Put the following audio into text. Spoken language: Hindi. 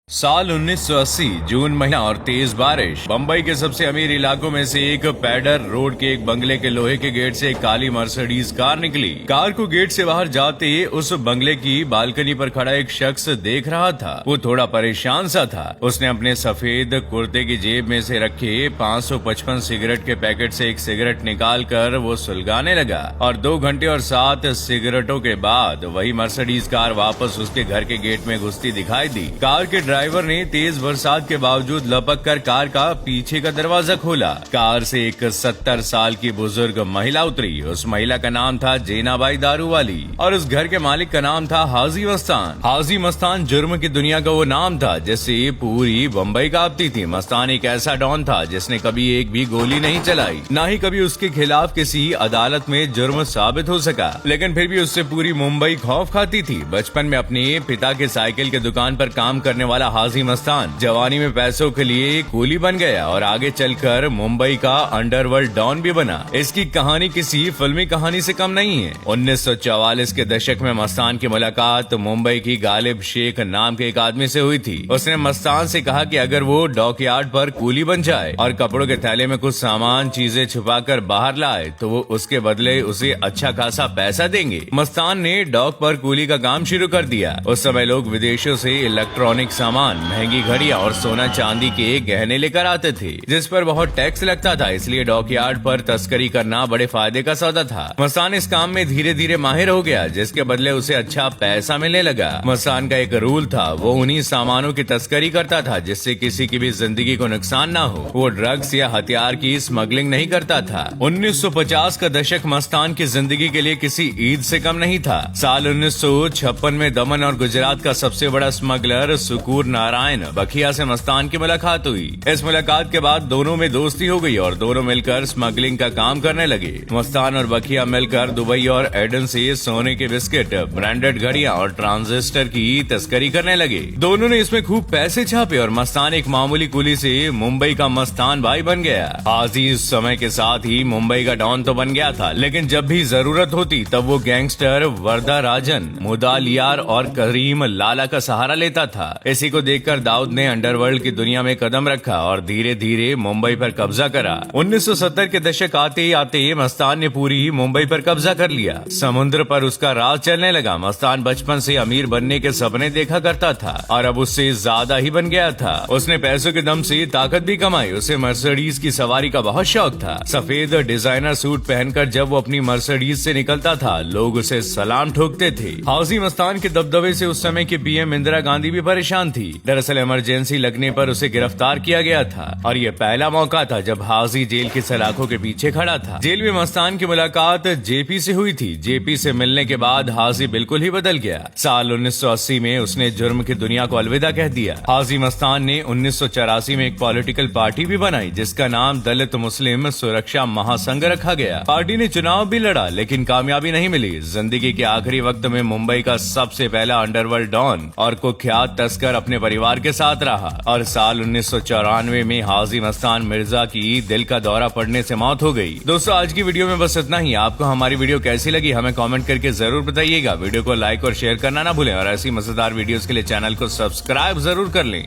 साल 1980 जून महीना और तेज बारिश। बम्बई के सबसे अमीर इलाकों में से एक पैडर रोड के एक बंगले के लोहे के गेट से एक काली मर्सिडीज कार निकली। कार को गेट से बाहर जाते उस बंगले की बालकनी पर खड़ा एक शख्स देख रहा था। वो थोड़ा परेशान सा था। उसने अपने सफेद कुर्ते की जेब में से रखे 555 सिगरेट के पैकेट से एक सिगरेट निकाल कर वो सुलगाने लगा और 2 घंटे और 7 सिगरेटों के बाद वही मर्सिडीज कार वापस उसके घर के गेट में घुसती दिखाई दी। कार के ड्राइवर ने तेज बरसात के बावजूद लपक कर कार का पीछे का दरवाजा खोला। कार से एक 70 साल की बुजुर्ग महिला उतरी। उस महिला का नाम था जेनाबाई दारूवाली और उस घर के मालिक का नाम था हाजी मस्तान। हाजी मस्तान जुर्म की दुनिया का वो नाम था जिससे पूरी बम्बई कांपती थी। मस्तान एक ऐसा डॉन था जिसने कभी एक भी गोली नहीं चलाई, न ही कभी उसके खिलाफ किसी अदालत में जुर्म साबित हो सका, लेकिन फिर भी उससे पूरी मुंबई खौफ खाती थी। बचपन में अपने पिता के साइकिल के दुकान पर काम करने वाला हाजी मस्तान जवानी में पैसों के लिए कूली बन गया और आगे चलकर मुंबई का अंडरवर्ल्ड डॉन भी बना। इसकी कहानी किसी फिल्मी कहानी से कम नहीं है। 1944 के दशक में मस्तान की मुलाकात मुंबई की गालिब शेख नाम के एक आदमी से हुई थी। उसने मस्तान से कहा कि अगर वो डॉकयार्ड पर कूली बन जाए और कपड़ों के थैले में कुछ सामान चीजें छुपाकर बाहर लाए तो वो उसके बदले उसे अच्छा खासा पैसा देंगे। मस्तान ने डॉक पर कूली का काम शुरू कर दिया। उस समय लोग विदेशों से इलेक्ट्रॉनिक सामान, महंगी घड़ियां और सोना चांदी के गहने लेकर आते थे जिस पर बहुत टैक्स लगता था, इसलिए डॉकयार्ड पर तस्करी करना बड़े फायदे का सौदा था। मस्तान इस काम में धीरे धीरे माहिर हो गया जिसके बदले उसे अच्छा पैसा मिलने लगा। मस्तान का एक रूल था, वो उन्हीं सामानों की तस्करी करता था जिससे किसी की भी जिंदगी को नुकसान न हो। वो ड्रग्स या हथियार की स्मगलिंग नहीं करता था। 1950 का दशक मस्तान की जिंदगी के लिए किसी ईद से कम नहीं था। साल 1956 में दमन और गुजरात का सबसे बड़ा स्मगलर सुकूर नारायण बखिया से मस्तान की मुलाकात हुई। इस मुलाकात के बाद दोनों में दोस्ती हो गई और दोनों मिलकर स्मगलिंग का काम करने लगे। मस्तान और बखिया मिलकर दुबई और एडन से सोने के बिस्किट, ब्रांडेड घड़ियां और ट्रांजिस्टर की तस्करी करने लगे। दोनों ने इसमें खूब पैसे छापे और मस्तान एक मामूली कुली से मुंबई का मस्तान भाई बन गया। हाजी उस समय के साथ ही मुंबई का डॉन तो बन गया था, लेकिन जब भी जरूरत होती तब वो गैंगस्टर वरदा राजन, मुदालियार और करीम लाला का सहारा लेता था। इसी को देखकर दाऊद ने अंडरवर्ल्ड की दुनिया में कदम रखा और धीरे धीरे मुंबई पर कब्जा करा। 1970 के दशक आते ही आते मस्तान ने पूरी मुंबई पर कब्जा कर लिया। समुद्र पर उसका राज चलने लगा। मस्तान बचपन से अमीर बनने के सपने देखा करता था और अब उससे ज्यादा ही बन गया था। उसने पैसों के दम से ताकत भी कमाई। उसे मर्सिडीज की सवारी का बहुत शौक था। सफेद डिजाइनर सूट पहनकर जब वो अपनी मर्सिडीज से निकलता था लोग उसे सलाम ठोकते थे। हाजी मस्तान के दबदबे से उस समय की पीएम इंदिरा गांधी भी परेशान थी। दरअसल इमरजेंसी लगने पर उसे गिरफ्तार किया गया था और ये पहला मौका था जब हाजी जेल की सलाखों के पीछे खड़ा था। जेल में मस्तान की मुलाकात जेपी से हुई थी। जेपी से मिलने के बाद हाजी बिल्कुल ही बदल गया। साल 1980 में उसने जुर्म की दुनिया को अलविदा कह दिया। हाजी मस्तान ने 1984 में एक पॉलिटिकल पार्टी भी बनाई जिसका नाम दलित मुस्लिम सुरक्षा महासंघ रखा गया। पार्टी ने चुनाव भी लड़ा लेकिन कामयाबी नहीं मिली। जिंदगी के आखिरी वक्त में मुंबई का सबसे पहला अंडरवर्ल्ड डॉन और कुख्यात तस्कर अपने परिवार के साथ रहा और साल 1994 में हाजी मस्तान मिर्जा की दिल का दौरा पड़ने से मौत हो गई। दोस्तों आज की वीडियो में बस इतना ही। आपको हमारी वीडियो कैसी लगी हमें कमेंट करके जरूर बताइएगा। वीडियो को लाइक और शेयर करना ना भूलें और ऐसी मजेदार वीडियोस के लिए चैनल को सब्सक्राइब जरूर कर लें।